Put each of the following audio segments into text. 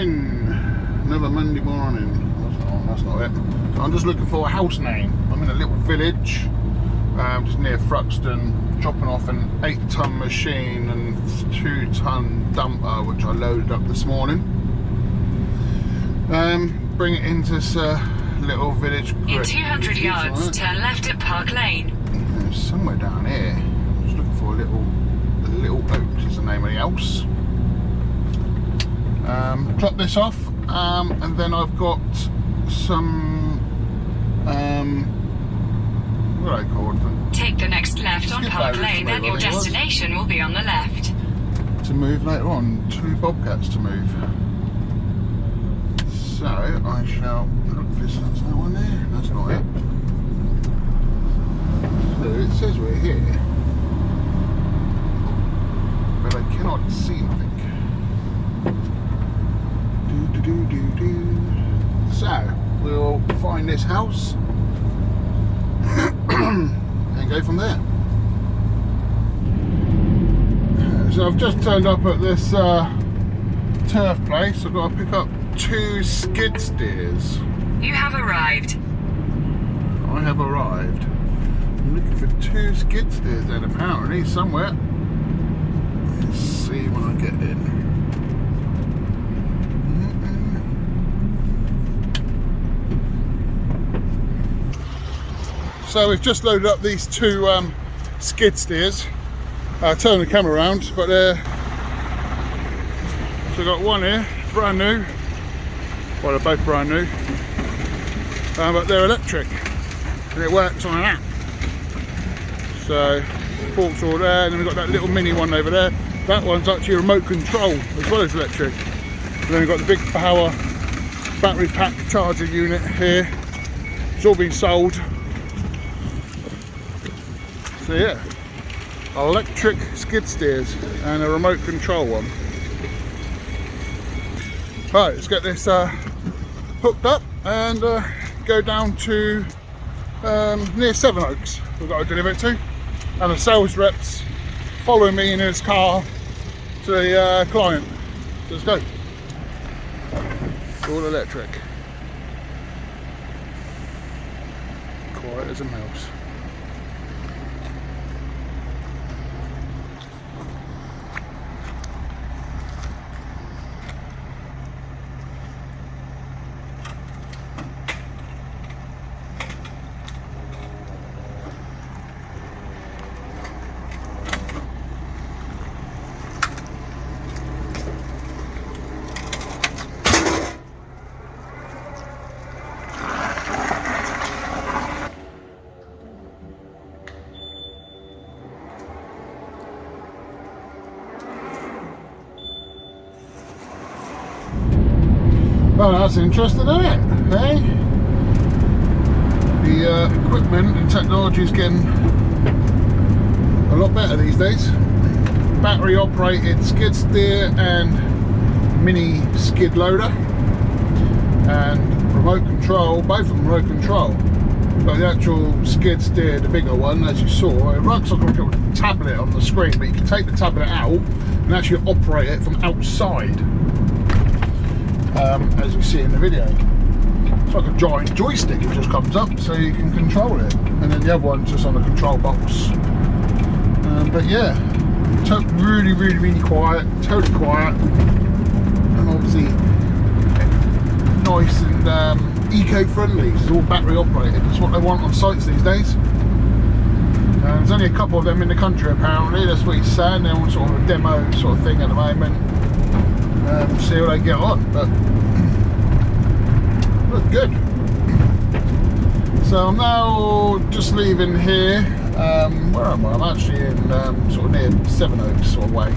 morning. Another Monday morning. That's not it. So I'm just looking for a house name. I'm in a little village, just near Thruxton, dropping off an 8-ton machine and 2-ton dumper, which I loaded up this morning. Bring it into this little village. In 200 yards, turn left at Park Lane. There's somewhere down here. I'm just looking for a little Oaks is the name of the house. Drop this off, and then I've got some what are they called? Take the next left on Park Lane, and your destination will be on the left. To move later on, 2 bobcats to move. So I shall look for this. That's no one there. That's not it. So it says we're here, but I cannot see nothing. So we'll find this house and go from there. So I've just turned up at this turf place. I've got to pick up 2 skid steers. You have arrived. I have arrived. I'm looking for 2 skid steers then apparently somewhere. Let's see when I get in. So we've just loaded up these 2 skid steers. Turn the camera around, but so we've got one here, brand new. Well, they're both brand new, but they're electric and it works on an app. So forks all there, and then we've got that little mini one over there. That one's actually remote control as well as electric. And then we've got the big power battery pack charger unit here. It's all been sold. So yeah, electric skid steers and a remote control one. Right, let's get this hooked up and go down to near Sevenoaks. We've got to deliver it to, and the sales reps following me in his car to the client. So let's go. All electric. Quiet as a mouse. Well, that's interesting, isn't it? Hey? The equipment and technology is getting a lot better these days. Battery operated skid steer and mini skid loader, and remote control, both of them remote control. But the actual skid steer, the bigger one, as you saw, it looks like a little tablet on the screen, but you can take the tablet out and actually operate it from outside. As you see in the video, it's like a giant joystick. It just comes up so you can control it, and then the other one's just on the control box. But yeah, really quiet, totally quiet, and obviously nice and eco-friendly. It's all battery operated. That's what they want on sites these days. There's only a couple of them in the country apparently. That's what he's saying. They're on sort of a demo sort of thing at the moment. See how they get on, but look good. So I'm now just leaving here. Where am I? I'm actually in sort of near Sevenoaks sort of way.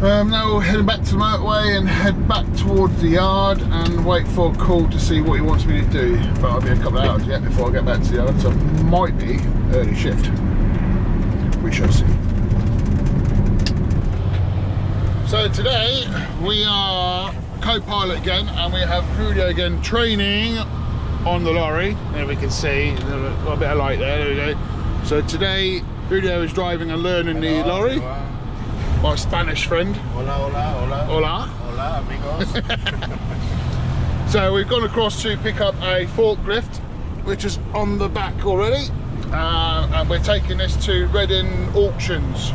Now heading back to the motorway and head back towards the yard and wait for a call to see what he wants me to do. But I'll be a couple of hours yet before I get back to the yard, so it might be early shift. We shall see. So today we are co-pilot again, and we have Julio again training on the lorry. There we can see, got a bit of light there, we go. So today Julio is driving and learning the lorry. My Spanish friend. Hola, hola, hola. Hola. Hola. Hola, amigos. So we've gone across to pick up a forklift, which is on the back already, and we're taking this to Reading Auctions,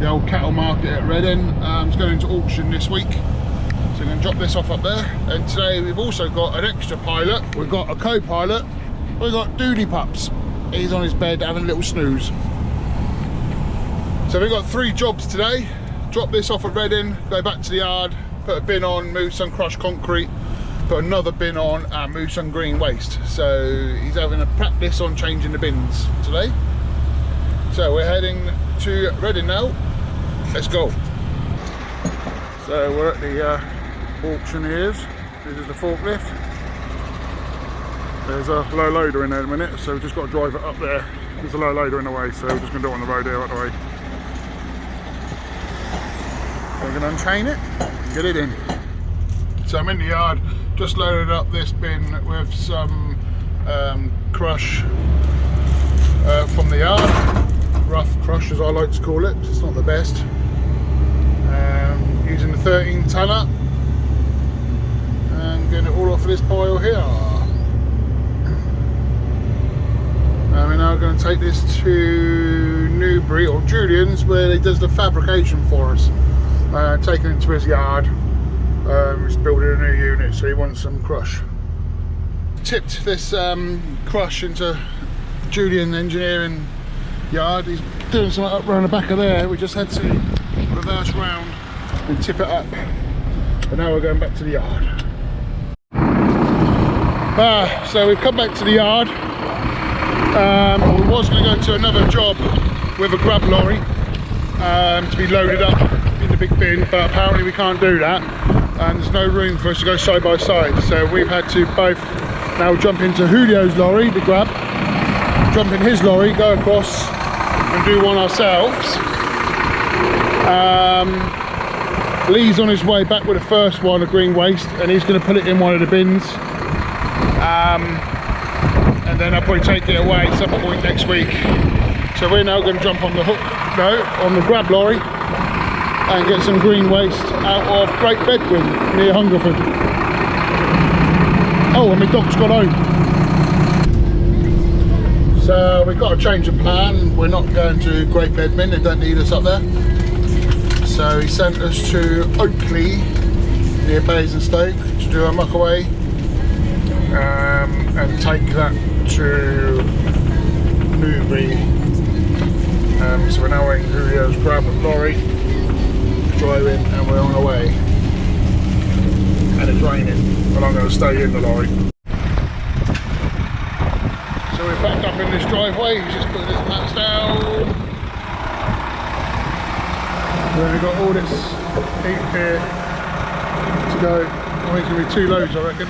the old cattle market at Reading. It's going into auction this week, so we're going to drop this off up there. And today we've also got an extra pilot, we've got a co-pilot, we've got Doody Pups. He's on his bed having a little snooze. So we've got 3 jobs today. Drop this off at Reading, go back to the yard, put a bin on, move some crushed concrete, put another bin on and move some green waste. So he's having a practice on changing the bins today. So we're heading to Reading now. Let's go. So we're at the auctioneers. This is the forklift. There's a low loader in there in a minute, so we've just got to drive it up there. There's a low loader in the way, so we're just going to do it on the road here out the way. So we're going to unchain it and get it in. So I'm in the yard, just loaded up this bin with some crush from the yard. Rough crush, as I like to call it, it's not the best. Using the 13 tonner and getting it all off of this pile here. We're now going to take this to Newbury or Julian's, where he does the fabrication for us. Taking it to his yard. He's building a new unit, so he wants some crush. Tipped this crush into Julian engineering yard. He's doing something up around the back of there. We just had to reverse round and tip it up. And now we're going back to the yard. So we've come back to the yard. We was going to go to another job with a grab lorry to be loaded up in the big bin, but apparently we can't do that, and there's no room for us to go side by side, so we've had to both now jump into Julio's lorry, the grab, jump in his lorry, go across and do one ourselves. Lee's on his way back with the first one, a green waste, and he's going to put it in one of the bins. And then I'll probably take it away at some point next week. So we're now going to jump on the hook, on the grab lorry, and get some green waste out of Great Bedwin near Hungerford. Oh, and my dog's got home. So we've got to change the plan. We're not going to Great Bedwin, they don't need us up there. So he sent us to Oakley near Basingstoke to do a muck away. And take that to Newbury. So we're now in Julio's grab lorry, driving, and we're on our way. And it's raining, but I'm going to stay in the lorry. So we're back up in this driveway. He's just putting his mats down. Then we've got all this heat here to go. I think it's going to be 2 loads, I reckon.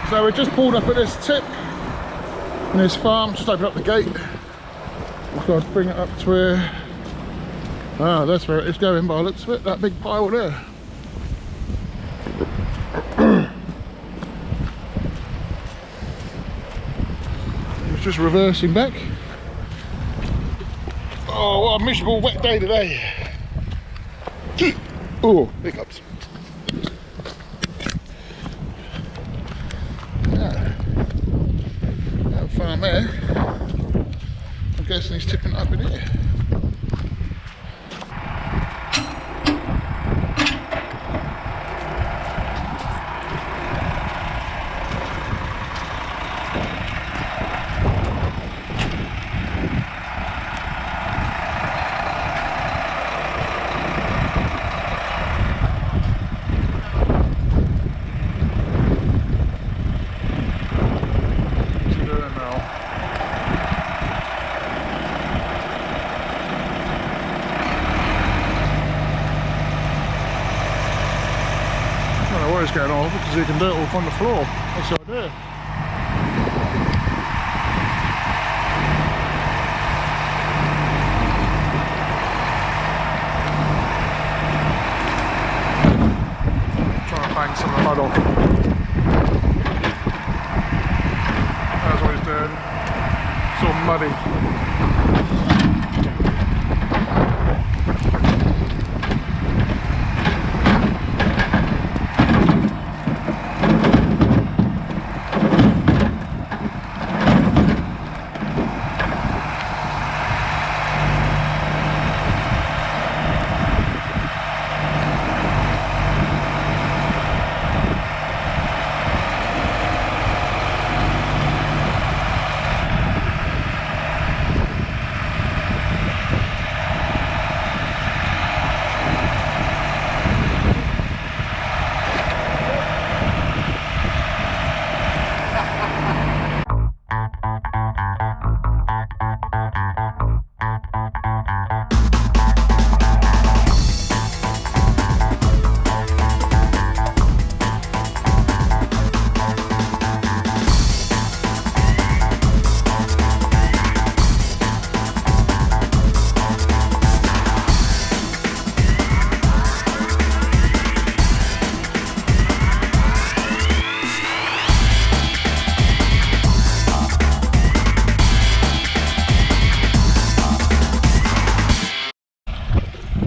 So we just pulled up at this tip in this farm, just opened up the gate. We've got to bring it up to where, that's where it is going by the looks of it, that big pile there. It's just reversing back. Oh, what a miserable wet day today. Oh, hiccups. Farm there. I'm guessing he's tipping it up in here. Going off because you can do it all from the floor. That's the idea. Try and bang some of the mud off. That's what he's doing. It's all muddy.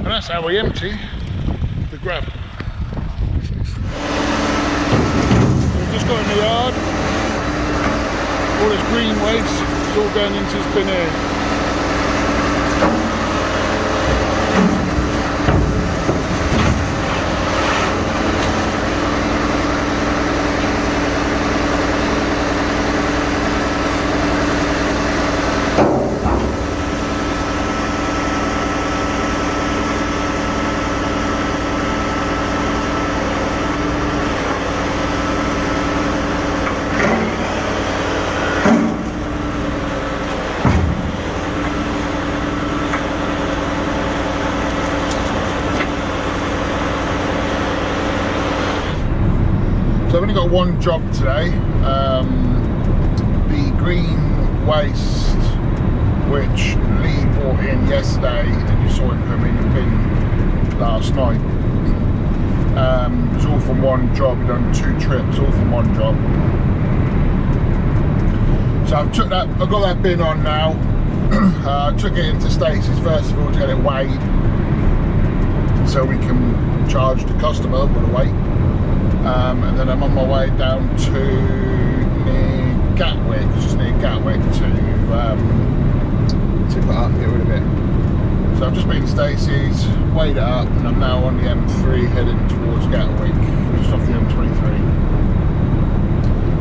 That's how we empty the gravel. We've just got in the yard. All this green waste is all going into this bin here. So I've only got one job today. The green waste which Lee brought in yesterday, and you saw him put in the bin last night. It's all from one job. We've done 2 trips, all from one job. So I've got that bin on now. I took it into Stacey's first of all to get it weighed, so we can charge the customer with the weight. And then I'm on my way down to near Gatwick, just near Gatwick, to put up, get rid of it. So I've just been to Stacey's, weighed it up, and I'm now on the M3 heading towards Gatwick, just off the M23.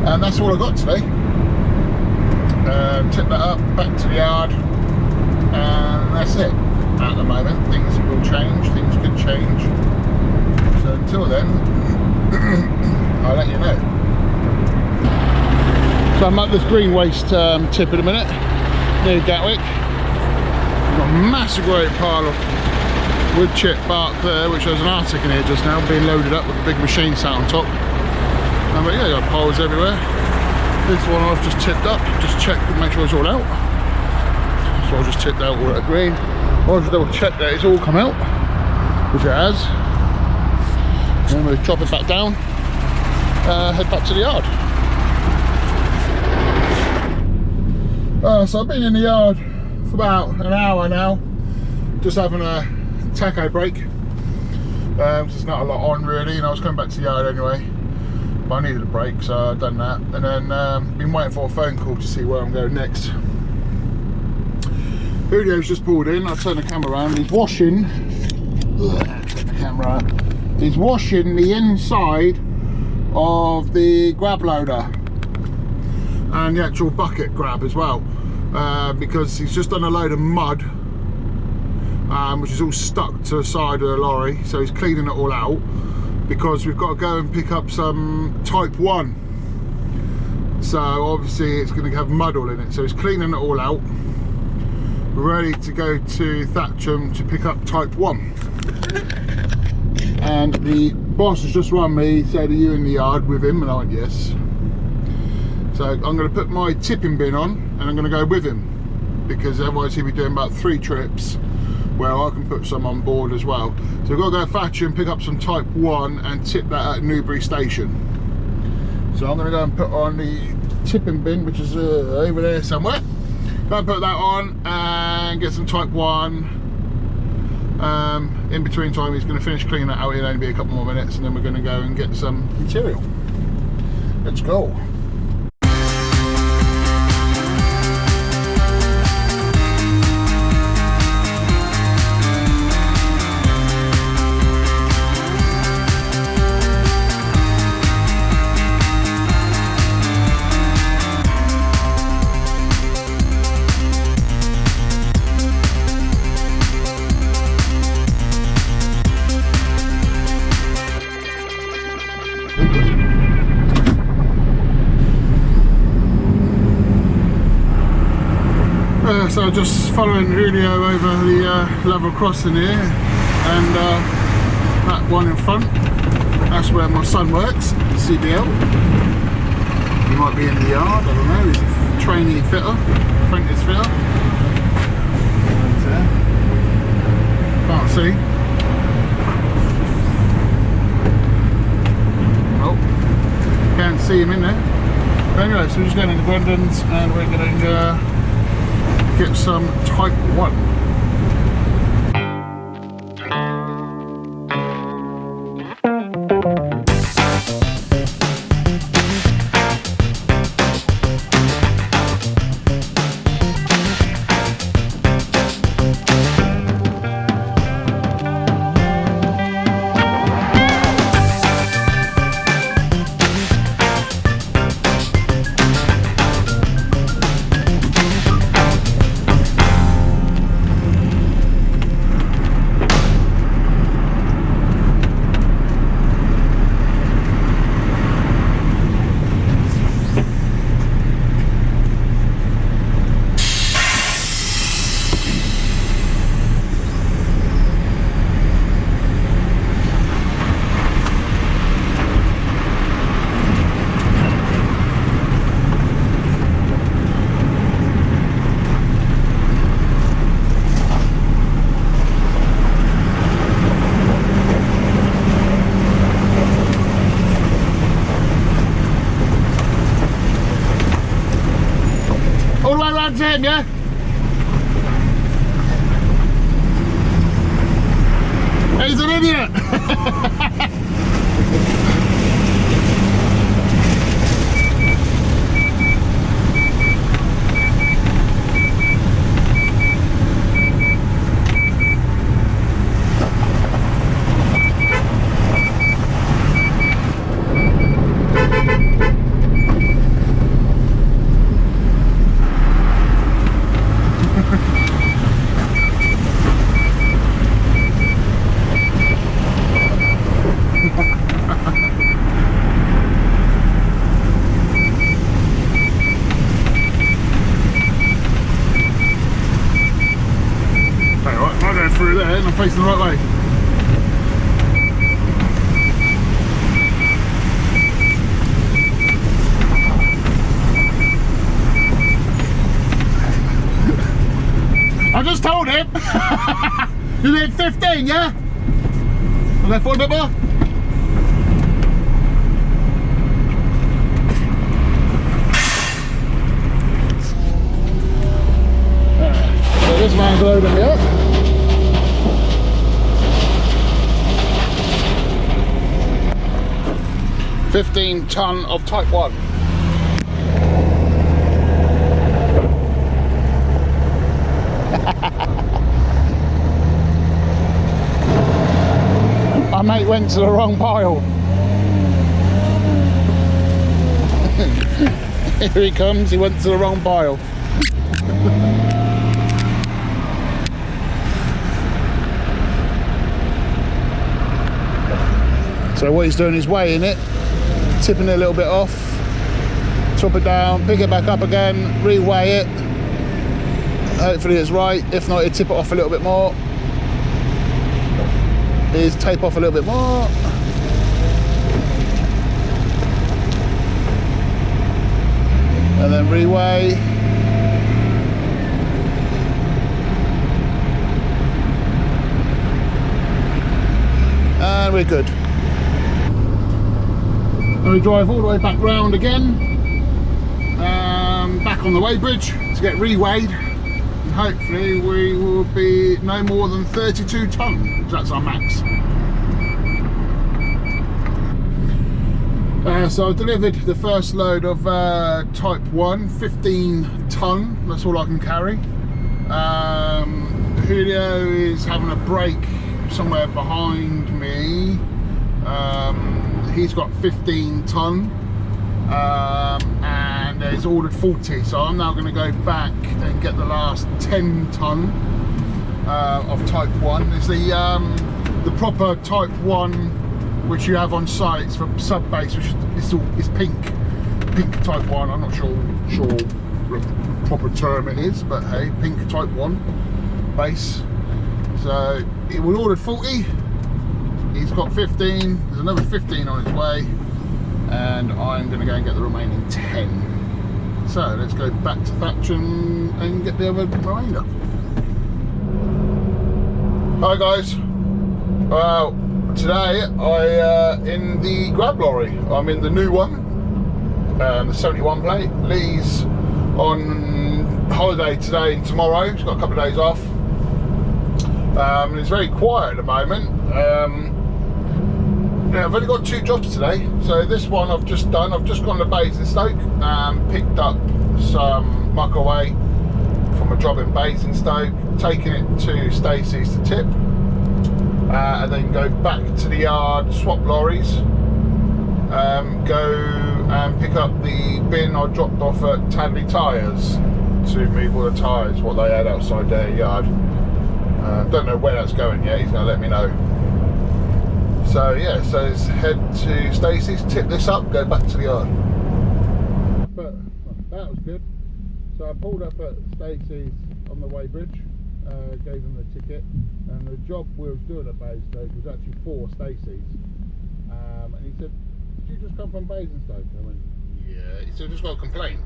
And that's all I got today. Tip that up, back to the yard, and that's it. At the moment, things will change, things could change. So until then, I'll let you know. So I'm at this green waste tip in a minute, near Gatwick. Got a massive great pile of wood chip bark there, which there's an Arctic in here just now, being loaded up with a big machine sat on top. But yeah, got piles everywhere. This one I've just tipped up, just checked and make sure it's all out. So I'll just tip out all that green. I'll just double check that it's all come out, which it has. Then we'll chop it back down, head back to the yard. So I've been in the yard for about an hour now, just having a taco break. There's not a lot on really, and I was coming back to the yard anyway, but I needed a break, so I've done that. And then been waiting for a phone call to see where I'm going next. Julio's just pulled in. I'll turn the camera around. He's washing. Turn the camera up. He's washing the inside of the grab loader and the actual bucket grab as well, because he's just done a load of mud, which is all stuck to the side of the lorry. So he's cleaning it all out because we've got to go and pick up some type 1. So obviously it's going to have mud all in it. So he's cleaning it all out, ready to go to Thatcham to pick up type 1. And the boss has just run me, he said, are you in the yard with him? And I went, yes. So I'm going to put my tipping bin on and I'm going to go with him, because otherwise he'll be doing about 3 trips where I can put some on board as well. So we've got to go Thatcham and pick up some type 1 and tip that at Newbury station. So I'm going to go and put on the tipping bin, which is over there somewhere. Go and put that on and get some type 1. In between time he's going to finish cleaning that out. It'll only be a couple more minutes and then we're going to go and get some material. Let's go. So just following Julio over the level crossing here, and that one in front, that's where my son works, CBL. He might be in the yard, I don't know, he's a trainee fitter, apprentice fitter. Can't see. Oh, can't see him in there. But anyway, so we're just going into Brendan's and we're going to get some type 1. All the way around to him, yeah? He's an idiot! Through there and I'm facing the right way. I just told him. You did 15, yeah? I'll go forward a bit more. So this man's loading me up. 15 ton of type 1. went to the wrong pile. Here he comes, he went to the wrong pile. So what he's doing is weighing it, tipping it a little bit off, top it down, pick it back up again, re-weigh it. Hopefully it's right, if not he'll tip it off a little bit more. Here's tape off a little bit more. And then re-weigh. And we're good. And we drive all the way back round again, back on the weighbridge to get re-weighed. And hopefully we will be no more than 32 tonne, that's our max. So I delivered the first load of type 1, 15 tonne, that's all I can carry. Julio is having a break somewhere behind me. He's got 15 tonne and he's ordered 40, so I'm now going to go back and get the last 10 tonne of type 1. It's the proper type 1 which you have on site. It's for sub base, which is pink type 1. I'm not sure the proper term it is, but hey, pink type 1 base. So we ordered 40. He's got 15, there's another 15 on its way, and I'm going to go and get the remaining 10. So let's go back to Thatch and get the other remainder. Hi guys, well today in the grab lorry. I'm in the new one, the 71 plate. Lee's on holiday today and tomorrow, he's got a couple of days off. It's very quiet at the moment. Yeah, I've only got 2 jobs today, so this one I've just done. I've just gone to Basingstoke and picked up some muck away from a job in Basingstoke, taking it to Stacey's to tip, and then go back to the yard, swap lorries, go and pick up the bin I dropped off at Tadley Tyres to move all the tyres, what they had outside their yard. Don't know where that's going yet, he's going to let me know. So yeah, so let's head to Stacey's, tip this up, go back to the yard. But that was good. So I pulled up at Stacey's on the weighbridge, gave him the ticket, and the job we was doing at Basingstoke was actually for Stacey's. And he said, "Did you just come from Basingstoke?" I went, "Yeah." He said, "I just got a complaint."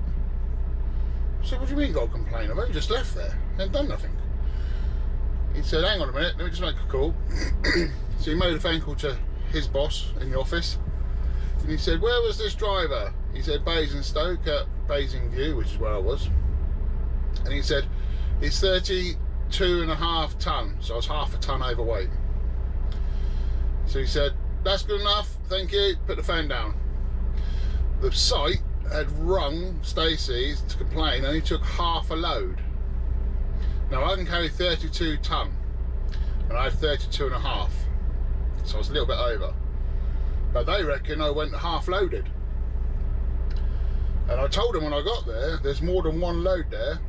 I said, "What do you mean got a complaint? I've only just left there and done nothing." He said, "Hang on a minute, let me just make a call." So he made a phone call to his boss in the office, and he said, "Where was this driver?" He said, "Basingstoke at Basingview," which is where I was. And he said, "He's 32.5 tonne, so I was half a tonne overweight." So he said, "That's good enough, thank you," put the phone down. The site had rung Stacey's to complain, and he took half a load. Now I can carry 32 tonne, and I had 32.5, so I was a little bit over. But they reckon I went half loaded. And I told them when I got there, there's more than one load there.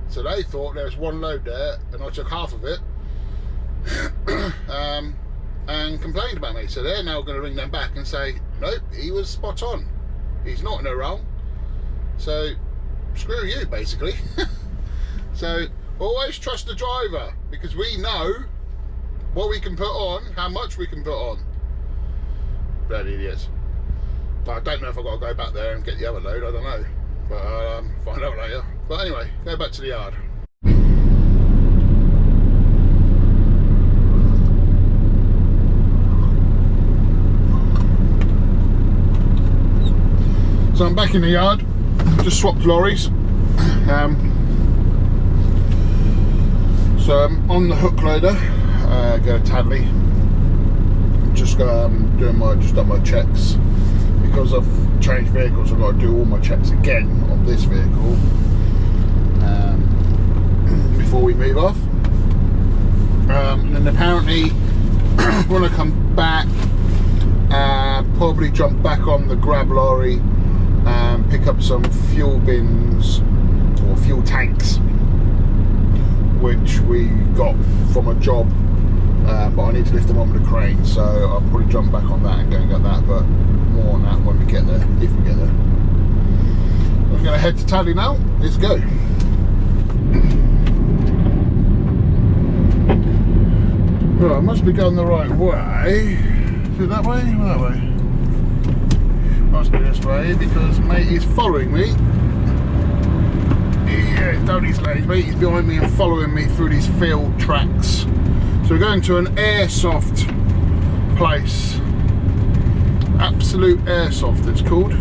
So they thought there was one load there, and I took half of it, and complained about me. So they're now going to ring them back and say, "Nope, he was spot on. He's not in a wrong. So screw you, basically." So always trust the driver, because we know what we can put on, how much we can put on. Bloody idiots. But I don't know if I've got to go back there and get the other load, I don't know. But I'll find out later. But anyway, go back to the yard. So I'm back in the yard, just swapped lorries. So I'm on the hook loader, go to Tadley. Just done my checks. Because I've changed vehicles, I've got to do all my checks again on this vehicle before we move off. And then apparently when I come back, probably jump back on the grab lorry and pick up some fuel bins or fuel tanks, which we got from a job, but I need to lift them on with a crane, so I'll probably jump back on that and go and get that, but more on that when we get there, if we get there. I'm going to head to Tally now. Let's go. Right, I must be going the right way. Is it that way? That way. Must be this way because mate is following me. Yeah, down these lanes, mate. He's behind me and following me through these field tracks. So we're going to an airsoft place. Absolute Airsoft, it's called.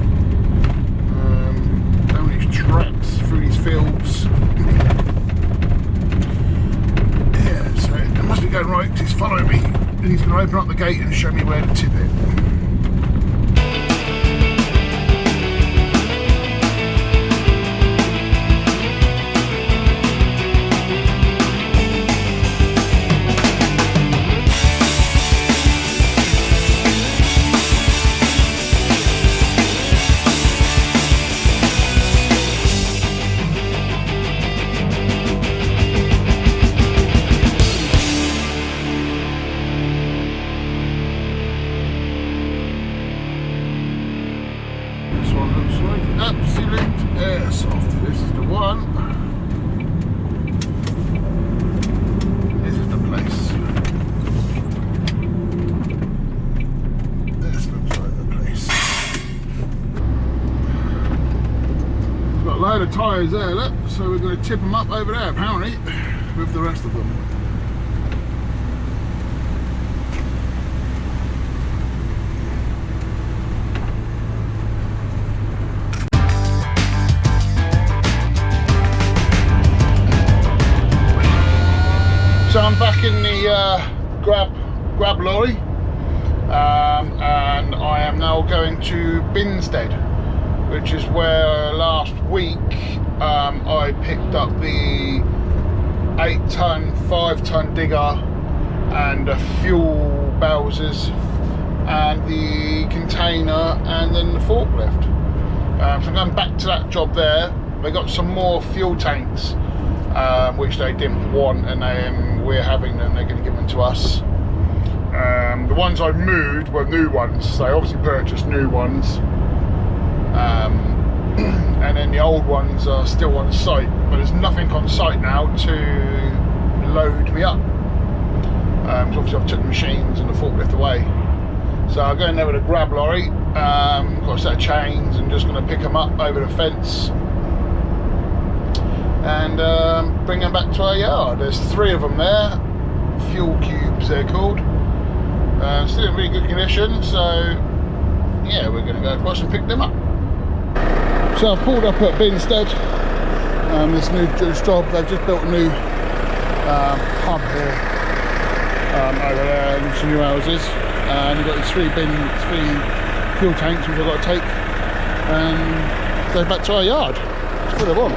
Down these tracks through these fields. So it must be going right because he's following me and he's going to open up the gate and show me where to tip it. Absolute Airsoft. This is the one. This is the place. This looks like the place. It's got a load of tyres there, look. So we're going to tip them up over there, apparently, with the rest of them. So I'm back in the grab lorry, and I am now going to Binstead, which is where last week I picked up the 8-ton, 5-ton digger and the fuel bowsers and the container and then the forklift. So I'm going back to that job there. They got some more fuel tanks, which they didn't want, and we're having them. They're going to give them to us. The ones I moved were new ones, so I obviously purchased new ones, and then the old ones are still on site, but there's nothing on site now to load me up. So obviously I've took the machines and the forklift away, so I'll go in there with a grab lorry, got a set of chains and just going to pick them up over the fence and bring them back to our yard. There's 3 of them there, fuel cubes they're called, still in really good condition, so yeah, we're going to go across and pick them up. So I've pulled up at Binstead, this new job. They've just built a new hub here over there, and some new houses, and you've got these 3 fuel tanks which I've got to take and go back to our yard. That's what I want.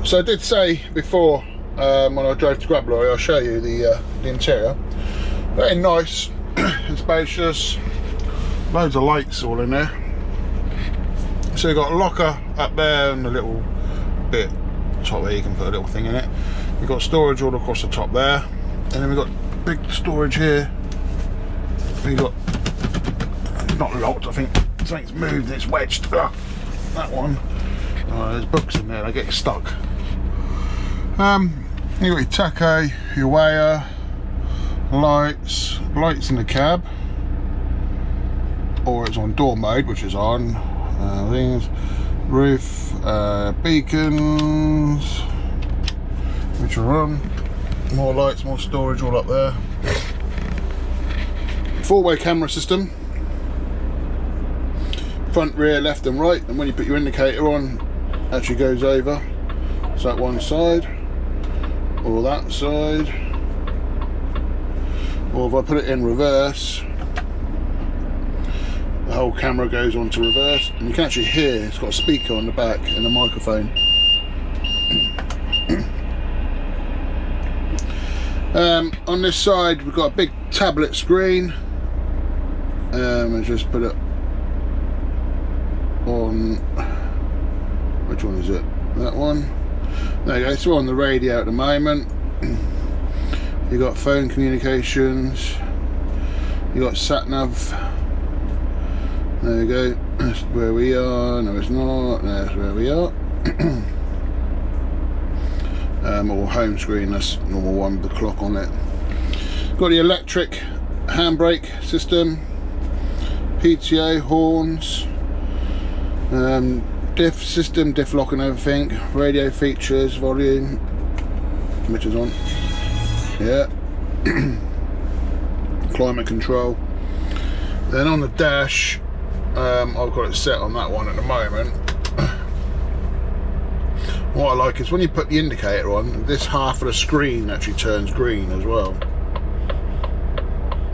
So I did say before, when I drove to grab lorry, I'll show you the interior. Very nice and spacious. Loads of lights all in there. So you've got a locker up there and a little bit top there, you can put a little thing in it. We've got storage all across the top there, and then we've got big storage here. We've got, it's not locked, I think something's moved and it's wedged. Ugh, that one. Oh, there's books in there, they get stuck. You've got your taco, your weigher, lights in the cab, or it's on door mode, which is on. Things, roof, beacons, which are on. More lights, more storage all up there. 4-way camera system, front, rear, left and right, and when you put your indicator on, actually goes over. So that one side, or that side, or if I put it in reverse, the whole camera goes on to reverse, and you can actually hear it's got a speaker on the back and a microphone. On this side we've got a big tablet screen. I just put it on, which one is it? That one. There you go, so we're on the radio at the moment. You've got phone communications, you've got sat nav. There you go, that's where we are. No, it's not, that's where we are. Or home screen, that's normal one with the clock on it. Got the electric handbrake system, PTO, horns, diff system, diff lock and everything, radio features, volume, which is on, yeah. Climate control. Then on the dash, I've got it set on that one at the moment. What I like is when you put the indicator on, this half of the screen actually turns green as well. I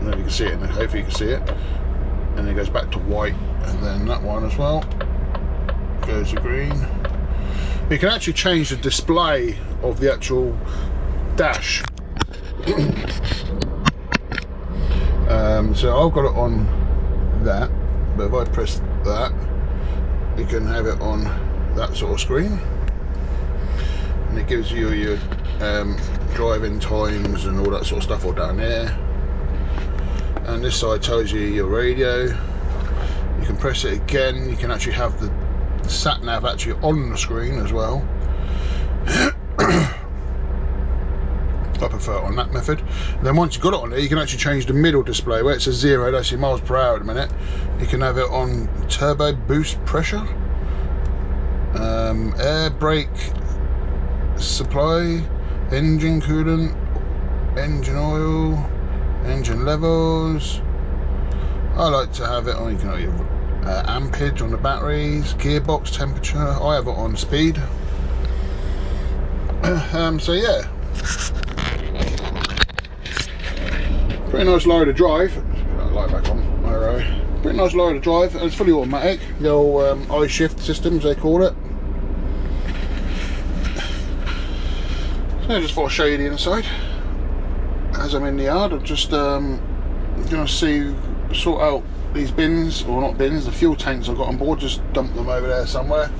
don't know if you can see it, hopefully you can see it. And then it goes back to white, and then that one as well goes to green. You can actually change the display of the actual dash. So I've got it on that, but if I press that, you can have it on that sort of screen, and it gives you your driving times and all that sort of stuff all down there. And this side tells you your radio. You can press it again, you can actually have the sat nav actually on the screen as well. I prefer it on that method. And then once you've got it on there, you can actually change the middle display where it says 0, that's your miles per hour at the minute. You can have it on turbo boost pressure, air brake supply, engine coolant, engine oil, engine levels. I like to have it on, you can have your ampage on the batteries, gearbox temperature. I have it on speed. So yeah, pretty nice lorry to drive. Put that light back on. Pretty nice lorry to drive, and it's fully automatic. The old I-shift systems they call it. So I just thought I'd show you the inside. As I'm in the yard, I'm just gonna sort out these bins, or not bins, the fuel tanks I've got on board. Just dump them over there somewhere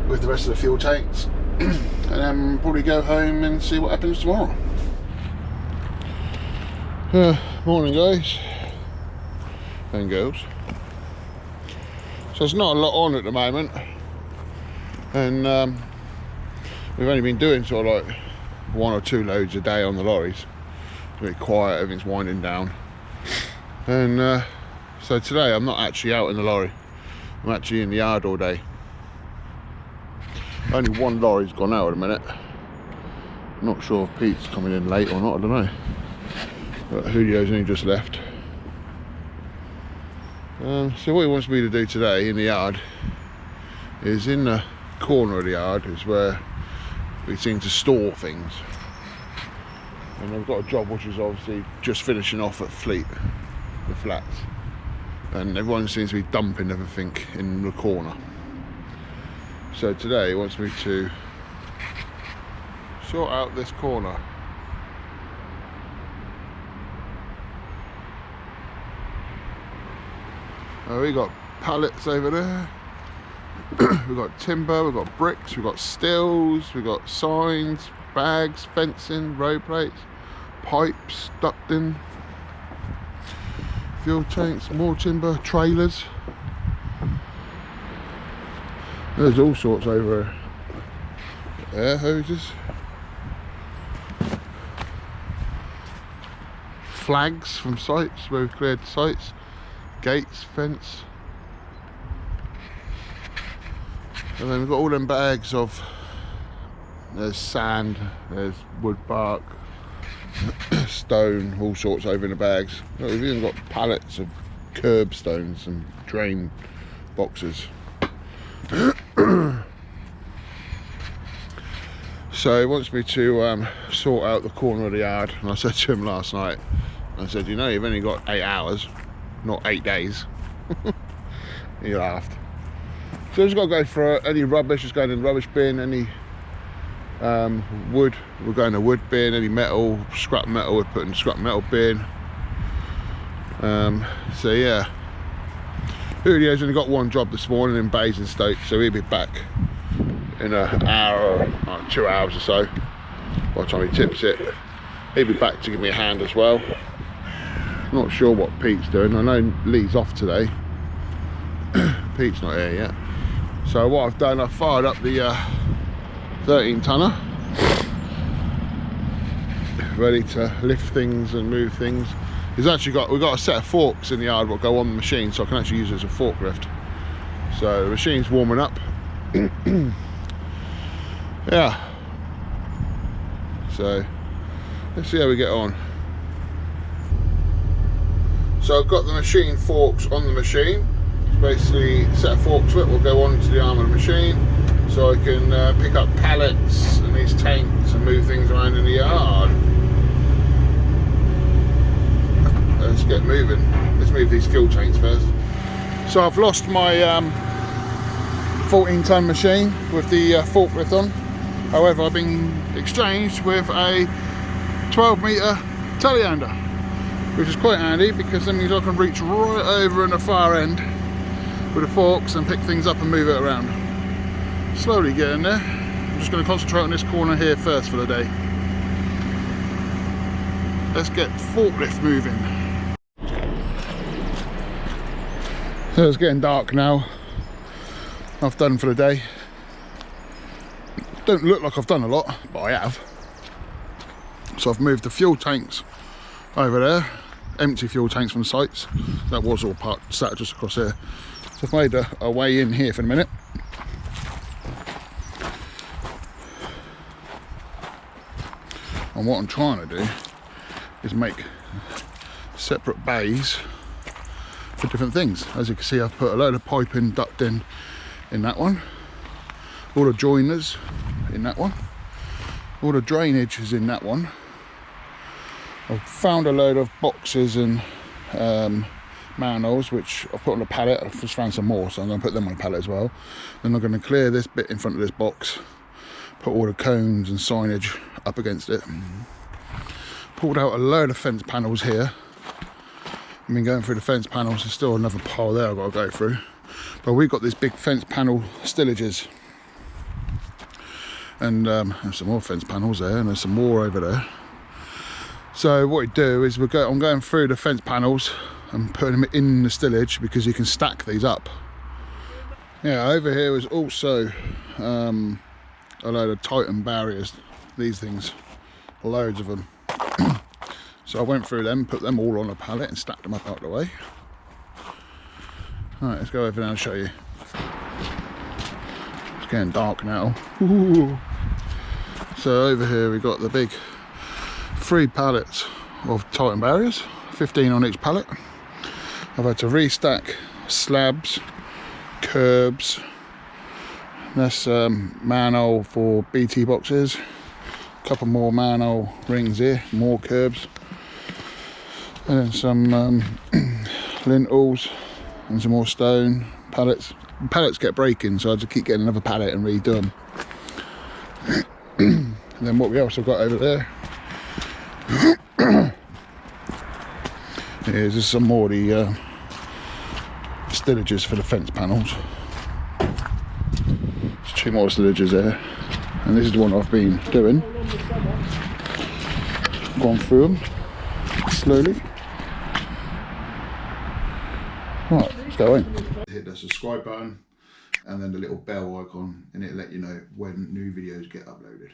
with the rest of the fuel tanks, and then probably go home and see what happens tomorrow. Morning guys and girls. So there's not a lot on at the moment, and we've only been doing sort of like 1 or 2 loads a day on the lorries. It's a bit quiet, everything's winding down, and so today I'm not actually out in the lorry, I'm actually in the yard all day. Only one lorry's gone out at a minute. I'm not sure if Pete's coming in late or not, I don't know. But Julio's only just left. So what he wants me to do today in the yard is, in the corner of the yard is where we seem to store things. And I've got a job which is obviously just finishing off at Fleet, the flats. And everyone seems to be dumping everything in the corner. So today he wants me to sort out this corner. We got pallets over there. We've got timber, we've got bricks, we've got stills, we've got signs, bags, fencing, road plates, pipes, ducting, fuel tanks, more timber, trailers. There's all sorts over here. Air hoses, flags from sites where we've cleared sites, gates, fence. And then we've got all them bags of, there's sand, there's wood bark, stone, all sorts over in the bags. We've even got pallets of curb stones and drain boxes. So he wants me to sort out the corner of the yard, and I said to him last night, I said, you know, you've only got 8 hours, not 8 days. He laughed. So just got to go for any rubbish, just going in the rubbish bin, any wood, we're going to wood bin, any metal, scrap metal, we're putting scrap metal bin. So yeah, Julio's only got one job this morning in Basingstoke, so he'll be back in an hour or 2 hours or so. By the time he tips it, he'll be back to give me a hand as well. Not sure what Pete's doing. I know Lee's off today. Pete's not here yet. So what I've done, I've fired up the 13 tonner, ready to lift things and move things. We've got a set of forks in the yard that go on the machine, so I can actually use it as a forklift. So the machine's warming up. Yeah. So let's see how we get on. So I've got the machine forks on the machine. Basically, a set of forks that will go onto the arm of the machine, so I can pick up pallets and these tanks and move things around in the yard. Let's get moving. Let's move these fuel tanks first. So I've lost my 14-ton machine with the forklift on. However, I've been exchanged with a 12-metre telehandler, which is quite handy because that means I can reach right over in the far end with the forks and pick things up and move it around. Slowly getting there. I'm just going to concentrate on this corner here first for the day. Let's get forklift moving. So it's getting dark now. I've done for the day. Don't look like I've done a lot, but I have. So I've moved the fuel tanks over there, empty fuel tanks from the sites. That was all sat just across here. So I've made a way in here for a minute. And what I'm trying to do is make separate bays for different things. As you can see, I've put a load of piping, ducting in that one, all the joiners in that one, all the drainage is in that one. I've found a load of boxes and manholes which I've put on a pallet. I've just found some more, so I'm going to put them on a pallet as well. Then I'm going to clear this bit in front of this box, put all the cones and signage up against it. Pulled out a load of fence panels here. I've been going through the fence panels, there's still another pile there I've got to go through. But we've got these big fence panel stillages. And there's some more fence panels there, and there's some more over there. So what we do is I'm going through the fence panels and putting them in the stillage because you can stack these up. Yeah, over here is also a load of Titan barriers, these things, loads of them. So I went through them, put them all on a pallet and stacked them up out of the way. Alright, let's go over now and show you. It's getting dark now. Ooh. So over here we've got the big 3 pallets of Titan barriers, 15 on each pallet. I've had to restack slabs, curbs, that's manhole for BT boxes, a couple more manhole rings here, more curbs, and then some lintels and some more stone pallets. Pallets get breaking, so I just keep getting another pallet and redo them. And then what we also got over there is just some more of the stillages for the fence panels. There's 2 more stillages there, and this is the one I've been doing. Gone through them slowly. Right, let's go in. Hit the subscribe button and then the little bell icon, and it'll let you know when new videos get uploaded.